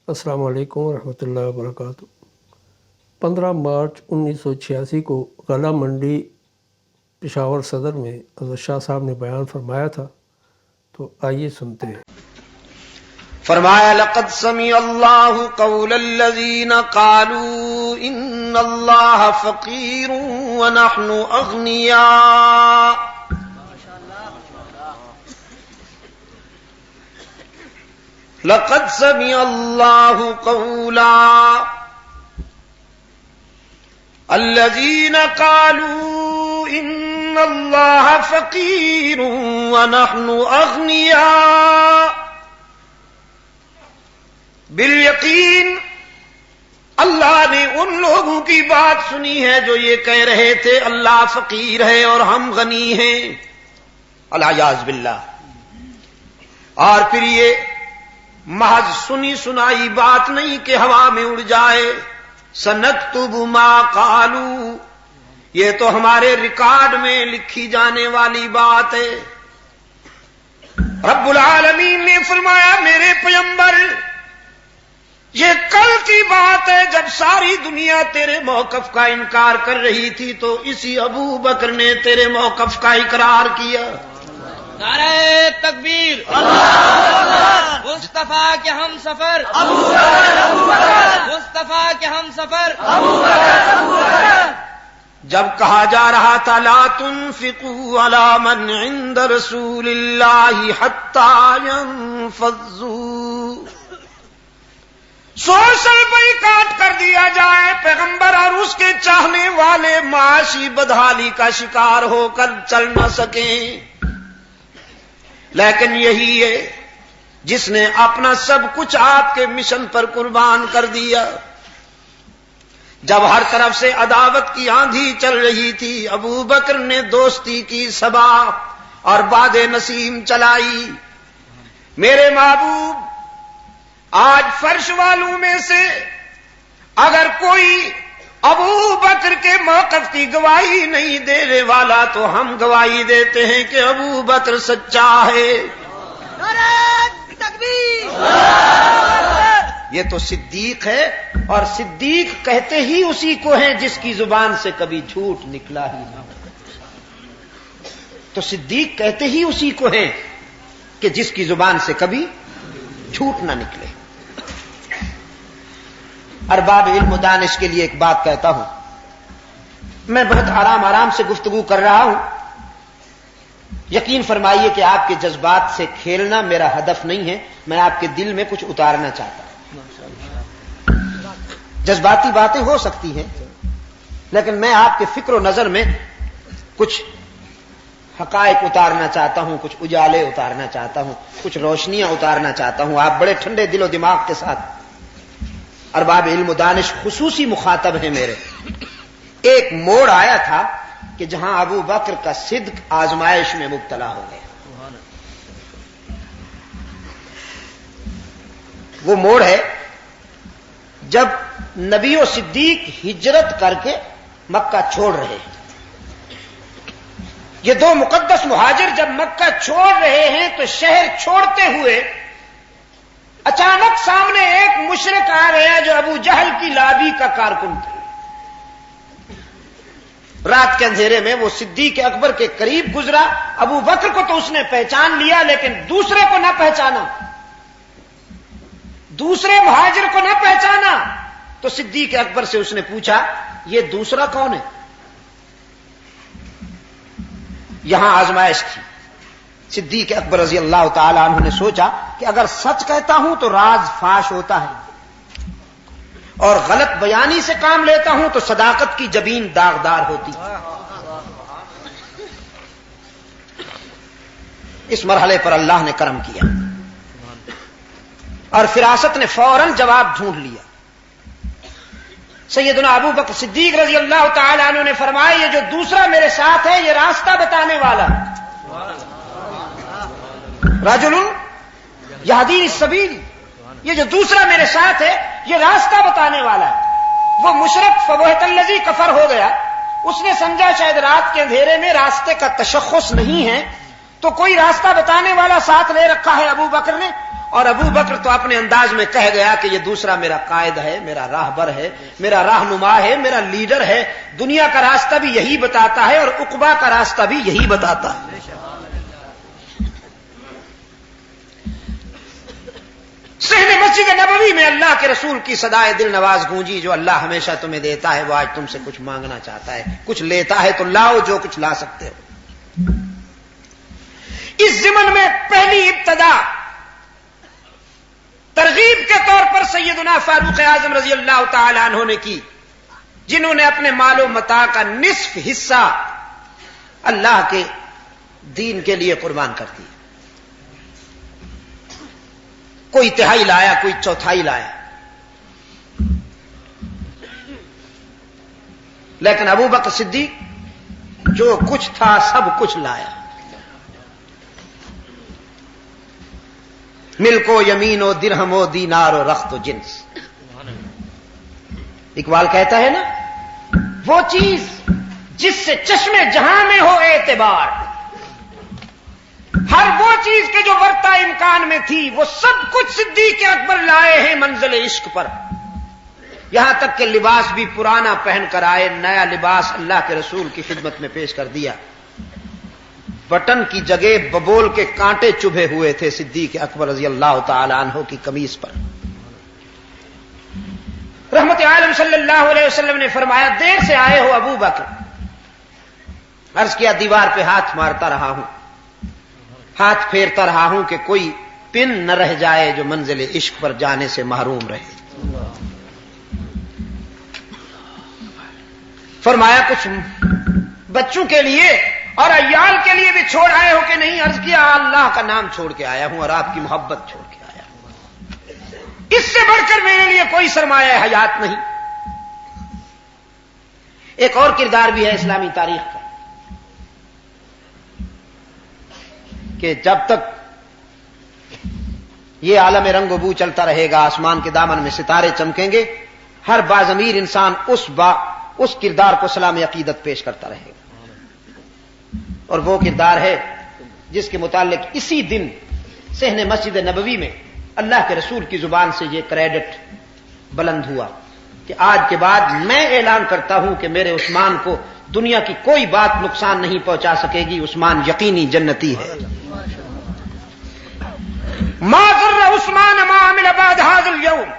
السلام علیکم ورحمۃ اللہ وبرکاتہ۔ 15 مارچ 1986 کو غلہ منڈی پشاور صدر میں حضرت شاہ صاحب نے بیان فرمایا تھا، تو آئیے سنتے ہیں۔ فرمایا لقد سمع اللہ قول الذین قالوا ان اللہ فقیر ونحن اغنیاء۔ لقد سمع اللہ قولا الذین قالوا ان اللہ فقیر ونحن اغنیاء۔ بالیقین اللہ نے ان لوگوں کی بات سنی ہے جو یہ کہہ رہے تھے اللہ فقیر ہے اور ہم غنی ہیں، العیاذ باللہ۔ اور پھر یہ محض سنی سنائی بات نہیں کہ ہوا میں اڑ جائے، سنکتب ما قالوا، یہ تو ہمارے ریکارڈ میں لکھی جانے والی بات ہے۔ رب العالمین نے فرمایا میرے پیغمبر یہ کل کی بات ہے، جب ساری دنیا تیرے موقف کا انکار کر رہی تھی تو اسی ابو بکر نے تیرے موقف کا اقرار کیا۔ نعرہ تکبیر، مصطفیٰ کے ہم سفر، مصطفیٰ کے ہم سفر۔ جب کہا جا رہا تھا لا تنفقوا علی من عند رسول اللہ حتی ينفضوا، سوشل بائیکاٹ کر دیا جائے، پیغمبر اور اس کے چاہنے والے معاشی بدحالی کا شکار ہو کر چل نہ سکیں، لیکن یہی ہے جس نے اپنا سب کچھ آپ کے مشن پر قربان کر دیا۔ جب ہر طرف سے عداوت کی آندھی چل رہی تھی، ابو بکر نے دوستی کی صبا اور باد نسیم چلائی۔ میرے محبوب، آج فرش والوں میں سے اگر کوئی ابو بکر کے موقف کی گواہی نہیں دینے والا تو ہم گواہی دیتے ہیں کہ ابو بکر سچا ہے۔ نعرہ تکبیر، یہ تو صدیق ہے، اور صدیق کہتے ہی اسی کو ہیں جس کی زبان سے کبھی جھوٹ نکلا ہی نہ ہو۔ تو صدیق کہتے ہی اسی کو ہیں کہ جس کی زبان سے کبھی جھوٹ نہ نکلے۔ ارباب علم و دانش کے لیے ایک بات کہتا ہوں، میں بہت آرام سے گفتگو کر رہا ہوں، یقین فرمائیے کہ آپ کے جذبات سے کھیلنا میرا ہدف نہیں ہے، میں آپ کے دل میں کچھ اتارنا چاہتا ہوں۔ جذباتی باتیں ہو سکتی ہیں، لیکن میں آپ کے فکر و نظر میں کچھ حقائق اتارنا چاہتا ہوں، کچھ اجالے اتارنا چاہتا ہوں، کچھ روشنیاں اتارنا چاہتا ہوں۔ آپ بڑے ٹھنڈے دل و دماغ کے ساتھ، ارباب علم و دانش خصوصی مخاطب ہیں میرے۔ ایک موڑ آیا تھا کہ جہاں ابو بکر کا صدق آزمائش میں مبتلا ہو گیا۔ وہ موڑ ہے جب نبی و صدیق ہجرت کر کے مکہ چھوڑ رہے ہیں۔ یہ دو مقدس مہاجر جب مکہ چھوڑ رہے ہیں تو شہر چھوڑتے ہوئے اچانک سامنے ایک مشرک آ گیا جو ابو جہل کی لابی کا کارکن تھا۔ رات کے اندھیرے میں وہ صدیق اکبر کے قریب گزرا، ابو بکر کو تو اس نے پہچان لیا لیکن دوسرے کو نہ پہچانا، دوسرے مہاجر کو نہ پہچانا۔ تو صدیق اکبر سے اس نے پوچھا یہ دوسرا کون ہے؟ یہاں آزمائش تھی۔ صدیق اکبر رضی اللہ تعالی عنہ نے سوچا کہ اگر سچ کہتا ہوں تو راز فاش ہوتا ہے، اور غلط بیانی سے کام لیتا ہوں تو صداقت کی جبین داغدار ہوتی۔ اس مرحلے پر اللہ نے کرم کیا اور فراست نے فوراً جواب ڈھونڈ لیا۔ سیدنا ابو بکر صدیق رضی اللہ تعالی عنہ نے فرمایا یہ جو دوسرا میرے ساتھ ہے یہ راستہ بتانے والا، رجل یہدی السبیل، یہ جو دوسرا میرے ساتھ ہے یہ راستہ بتانے والا ہے۔ وہ مشرک فبہت الذی کفر ہو گیا، اس نے سمجھا شاید رات کے اندھیرے میں راستے کا تشخص نہیں ہے، تو کوئی راستہ بتانے والا ساتھ لے رکھا ہے ابو بکر نے، اور ابو بکر تو اپنے انداز میں کہہ گیا کہ یہ دوسرا میرا قائد ہے، میرا راہبر ہے، میرا رہنما ہے، میرا لیڈر ہے، دنیا کا راستہ بھی یہی بتاتا ہے اور عقبہ کا راستہ بھی یہی بتاتا ہے۔ صحن مسجد نبوی میں اللہ کے رسول کی صدائے دل نواز گونجی، جو اللہ ہمیشہ تمہیں دیتا ہے وہ آج تم سے کچھ مانگنا چاہتا ہے، کچھ لیتا ہے تو لاؤ جو کچھ لا سکتے ہو۔ اس ضمن میں پہلی ابتدا ترغیب کے طور پر سیدنا فاروق اعظم رضی اللہ تعالی عنہ نے کی، جنہوں نے اپنے مال و متاع کا نصف حصہ اللہ کے دین کے لیے قربان کر دیا۔ کوئی تہائی لایا، کوئی چوتھائی لایا، لیکن ابو بکر صدیق جو کچھ تھا سب کچھ لایا۔ ملک و یمین و درہم و دینار و رخت و جنس۔ اقبال کہتا ہے نا، وہ چیز جس سے چشمے جہاں میں ہو اعتبار، ہر وہ چیز کے جو ورتا امکان میں تھی وہ سب کچھ صدیق اکبر لائے ہیں منزل عشق پر۔ یہاں تک کہ لباس بھی پرانا پہن کر آئے، نیا لباس اللہ کے رسول کی خدمت میں پیش کر دیا۔ بٹن کی جگہ ببول کے کانٹے چبھے ہوئے تھے صدیق اکبر رضی اللہ تعالی عنہ کی قمیص پر۔ رحمت عالم صلی اللہ علیہ وسلم نے فرمایا، دیر سے آئے ہو ابو بکر؟ عرض کیا، دیوار پہ ہاتھ مارتا رہا ہوں، ہاتھ پھیرتا رہا ہوں کہ کوئی پن نہ رہ جائے جو منزل عشق پر جانے سے محروم رہے۔ فرمایا، کچھ بچوں کے لیے اور عیال کے لیے بھی چھوڑ آئے ہو کہ نہیں؟ عرض کیا، اللہ کا نام چھوڑ کے آیا ہوں اور آپ کی محبت چھوڑ کے آیا ہوں، اس سے بڑھ کر میرے لیے کوئی سرمایہ حیات نہیں۔ ایک اور کردار بھی ہے اسلامی تاریخ کا کہ جب تک یہ عالم رنگ و بو چلتا رہے گا، آسمان کے دامن میں ستارے چمکیں گے، ہر باضمیر انسان اس کردار کو سلام عقیدت پیش کرتا رہے گا۔ اور وہ کردار ہے جس کے متعلق اسی دن صحن مسجد نبوی میں اللہ کے رسول کی زبان سے یہ کریڈٹ بلند ہوا کہ آج کے بعد میں اعلان کرتا ہوں کہ میرے عثمان کو دنیا کی کوئی بات نقصان نہیں پہنچا سکے گی، عثمان یقینی جنتی ہے۔ ما ضر عثمان ما عمل بعد هذا اليوم،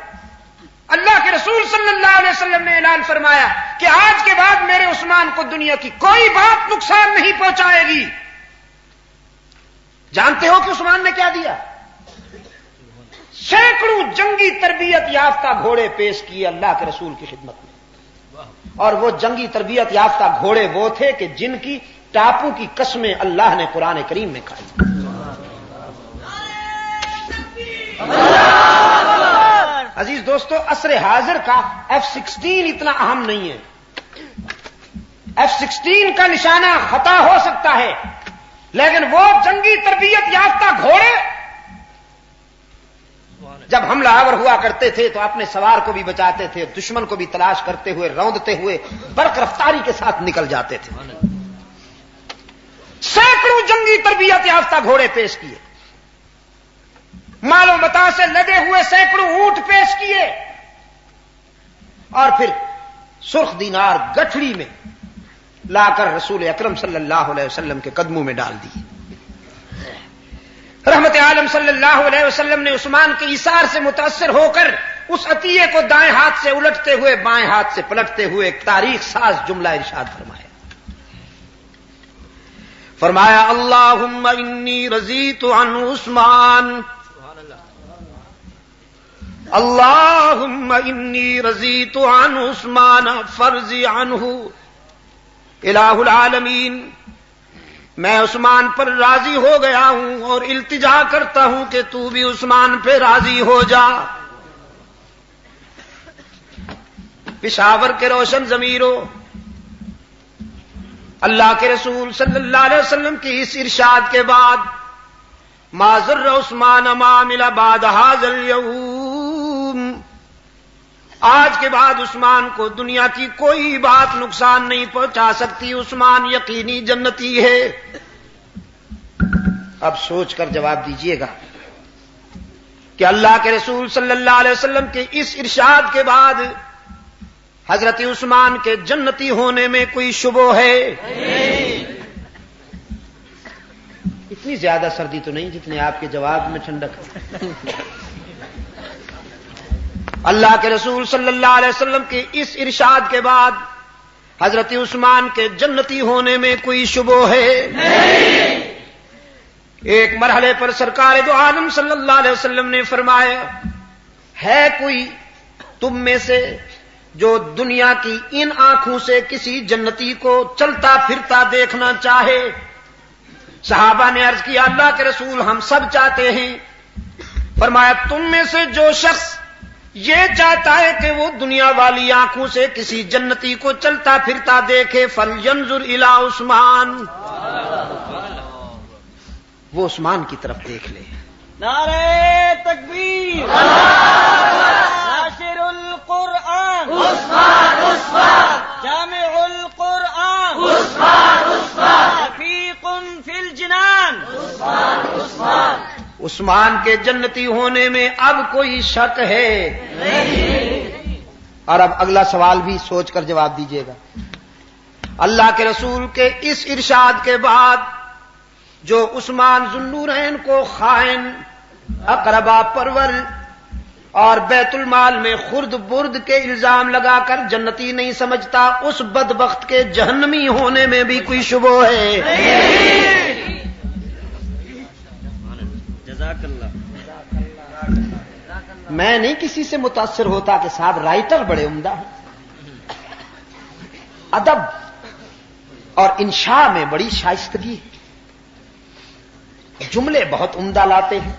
اللہ کے رسول صلی اللہ علیہ وسلم نے اعلان فرمایا کہ آج کے بعد میرے عثمان کو دنیا کی کوئی بات نقصان نہیں پہنچائے گی۔ جانتے ہو کہ عثمان نے کیا دیا؟ سینکڑوں جنگی تربیت یافتہ گھوڑے پیش کیے اللہ کے رسول کی خدمت میں، اور وہ جنگی تربیت یافتہ گھوڑے وہ تھے کہ جن کی ٹاپوں کی قسمیں اللہ نے قرآن کریم میں کھائی۔ عزیز دوستو، عصر حاضر کا F-16 اتنا اہم نہیں ہے۔ F-16 کا نشانہ خطا ہو سکتا ہے، لیکن وہ جنگی تربیت یافتہ گھوڑے جب حملہ آور ہوا کرتے تھے تو اپنے سوار کو بھی بچاتے تھے، دشمن کو بھی تلاش کرتے ہوئے، روندتے ہوئے برق رفتاری کے ساتھ نکل جاتے تھے۔ سینکڑوں جنگی تربیت یافتہ گھوڑے پیش کیے، مال و متاع سے لدے ہوئے سینکڑوں اونٹ پیش کیے، اور پھر سرخ دینار گٹھڑی میں لا کر رسول اکرم صلی اللہ علیہ وسلم کے قدموں میں ڈال دی۔ رحمت عالم صلی اللہ علیہ وسلم نے عثمان کے ایثار سے متاثر ہو کر اس عطیے کو دائیں ہاتھ سے الٹتے ہوئے بائیں ہاتھ سے پلٹتے ہوئے ایک تاریخ ساز جملہ ارشاد فرمایا۔ فرمایا، اللہم انی رضیت عن عثمان، اللہم انی رضیت عن عثمان فرضی عنہ الہ العالمین، میں عثمان پر راضی ہو گیا ہوں اور التجا کرتا ہوں کہ تو بھی عثمان پہ راضی ہو جا۔ پشاور کے روشن ضمیروں، اللہ کے رسول صلی اللہ علیہ وسلم کی اس ارشاد کے بعد ما ضر عثمان ما عمل بعد هذا اليوم، آج کے بعد عثمان کو دنیا کی کوئی بات نقصان نہیں پہنچا سکتی، عثمان یقینی جنتی ہے۔ اب سوچ کر جواب دیجئے گا، کہ اللہ کے رسول صلی اللہ علیہ وسلم کے اس ارشاد کے بعد حضرت عثمان کے جنتی ہونے میں کوئی شبہ ہے؟ اتنی زیادہ سردی تو نہیں جتنے آپ کے جواب میں ٹھنڈک ہے۔ اللہ کے رسول صلی اللہ علیہ وسلم کے اس ارشاد کے بعد حضرت عثمان کے جنتی ہونے میں کوئی شبہ ہے؟ ایک مرحلے پر سرکار دو عالم صلی اللہ علیہ وسلم نے فرمایا، ہے کوئی تم میں سے جو دنیا کی ان آنکھوں سے کسی جنتی کو چلتا پھرتا دیکھنا چاہے؟ صحابہ نے عرض کیا، اللہ کے رسول ہم سب چاہتے ہیں۔ فرمایا، تم میں سے جو شخص یہ چاہتا ہے کہ وہ دنیا والی آنکھوں سے کسی جنتی کو چلتا پھرتا دیکھے، فَلْيَنْظُرْ إِلَىٰ عثمان، وہ عثمان کی طرف دیکھ لے۔ نعرہ تکبیر، ناشر القرآن عثمان، جامع القرآن عثمان، رفیق فی الجنان عثمان۔ عثمان کے جنتی ہونے میں اب کوئی شک ہے؟ نہیں۔ اور اب اگلا سوال بھی سوچ کر جواب دیجیے گا۔ اللہ کے رسول کے اس ارشاد کے بعد جو عثمان ذوالنورین کو خائن، اقربا پرور اور بیت المال میں خرد برد کے الزام لگا کر جنتی نہیں سمجھتا، اس بدبخت کے جہنمی ہونے میں بھی کوئی شبہ ہے؟ جزاک اللہ۔ میں نہیں کسی سے متاثر ہوتا کہ صاحب رائٹر بڑے عمدہ ہیں، ادب اور انشاء میں بڑی شائستگی ہے، جملے بہت عمدہ لاتے ہیں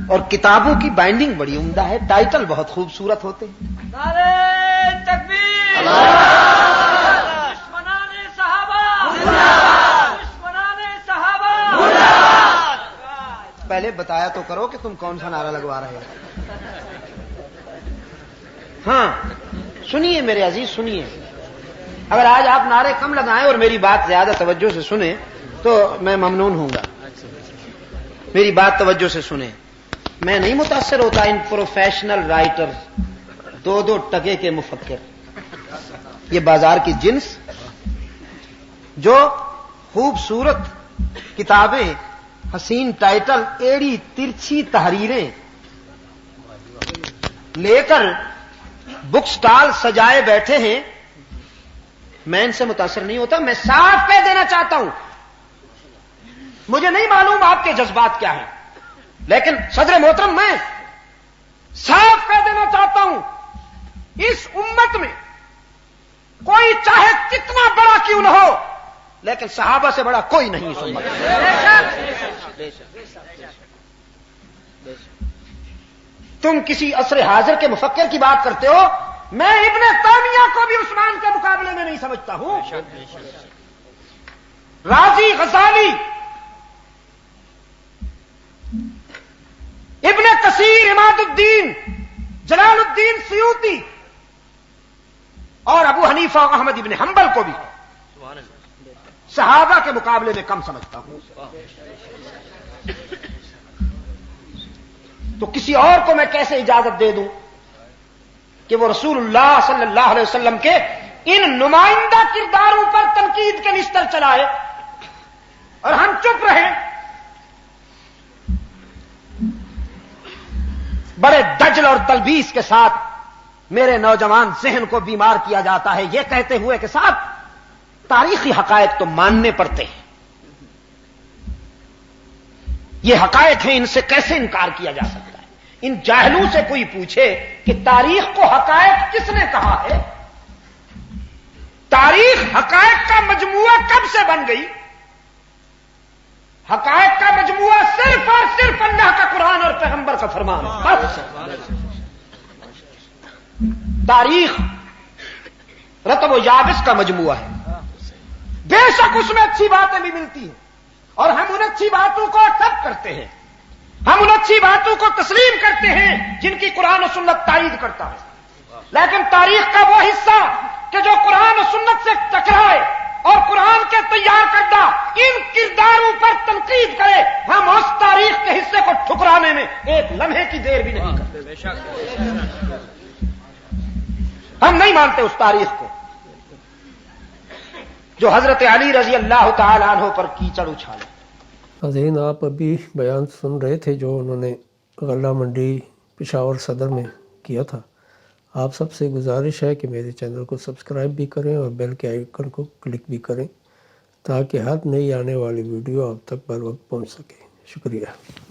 اور کتابوں کی بائنڈنگ بڑی عمدہ ہے، ٹائٹل بہت خوبصورت ہوتے ہیں۔ نعرہ تکبیر، دشمنان صحابہ، دشمنان صحابہ۔ پہلے بتایا تو کرو کہ تم کون سا نعرہ لگوا رہے ہو۔ ہاں سنیے میرے عزیز، سنیے، اگر آج آپ نعرے کم لگائیں اور میری بات زیادہ توجہ سے سنیں تو میں ممنون ہوں گا۔ میری بات توجہ سے سنیں، میں نہیں متاثر ہوتا ان پروفیشنل رائٹر، دو دو ٹکے کے مفکر، یہ بازار کی جنس جو خوبصورت کتابیں، حسین ٹائٹل، ایڑی ترچھی تحریریں لے کر بک سٹال سجائے بیٹھے ہیں، میں ان سے متاثر نہیں ہوتا۔ میں صاف کہہ دینا چاہتا ہوں، مجھے نہیں معلوم آپ کے جذبات کیا ہیں، لیکن صدر محترم میں صاف کہہ دینا چاہتا ہوں، اس امت میں کوئی چاہے کتنا بڑا کیوں نہ ہو، لیکن صحابہ سے بڑا کوئی نہیں اس امت میں۔ تم کسی عصر حاضر کے مفکر کی بات کرتے ہو، میں ابن تیمیہ کو بھی عثمان کے مقابلے میں نہیں سمجھتا ہوں۔ رازی، غزالی، ابن کثیر، عماد الدین، جلال الدین سیوطی اور ابو حنیفہ احمد ابن حنبل کو بھی صحابہ کے مقابلے میں کم سمجھتا ہوں۔ تو کسی اور کو میں کیسے اجازت دے دوں کہ وہ رسول اللہ صلی اللہ علیہ وسلم کے ان نمائندہ کرداروں پر تنقید کے نستر چلائے اور ہم چپ رہیں؟ بڑے دجل اور تلبیس کے ساتھ میرے نوجوان ذہن کو بیمار کیا جاتا ہے یہ کہتے ہوئے کہ صاحب تاریخی حقائق تو ماننے پڑتے ہیں، یہ حقائق ہیں، ان سے کیسے انکار کیا جا سکتا ہے؟ ان جاہلوں سے کوئی پوچھے کہ تاریخ کو حقائق کس نے کہا ہے؟ تاریخ حقائق کا مجموعہ کب سے بن گئی؟ حقائق کا مجموعہ صرف اور صرف اللہ کا قرآن اور پیغمبر کا فرمان ہے۔ تاریخ رتب و یابس کا مجموعہ ہے، بے شک اس میں اچھی باتیں بھی ملتی ہیں اور ہم ان اچھی باتوں کو ایکسپٹ کرتے ہیں، ہم ان اچھی باتوں کو تسلیم کرتے ہیں جن کی قرآن و سنت تائید کرتا ہے، لیکن تاریخ کا وہ حصہ کہ جو قرآن و سنت سے ٹکرائے اور قرآن کے تیار کردہ ان کرداروں پر تنقید کرے، ہم اس تاریخ کے حصے کو ٹھکرانے میں ایک لمحے کی دیر بھی نہیں کرتے۔ ہم نہیں مانتے اس تاریخ کو جو حضرت علی رضی اللہ تعالی عنہ پر کیچڑ اچھالے۔ ناظرین، آپ ابھی بیان سن رہے تھے جو انہوں نے غلہ منڈی پشاور صدر میں کیا تھا۔ آپ سب سے گزارش ہے کہ میرے چینل کو سبسکرائب بھی کریں اور بیل کے آئیکن کو کلک بھی کریں تاکہ ہر نئی آنے والی ویڈیو آپ تک بر وقت پہنچ سکے۔ شکریہ۔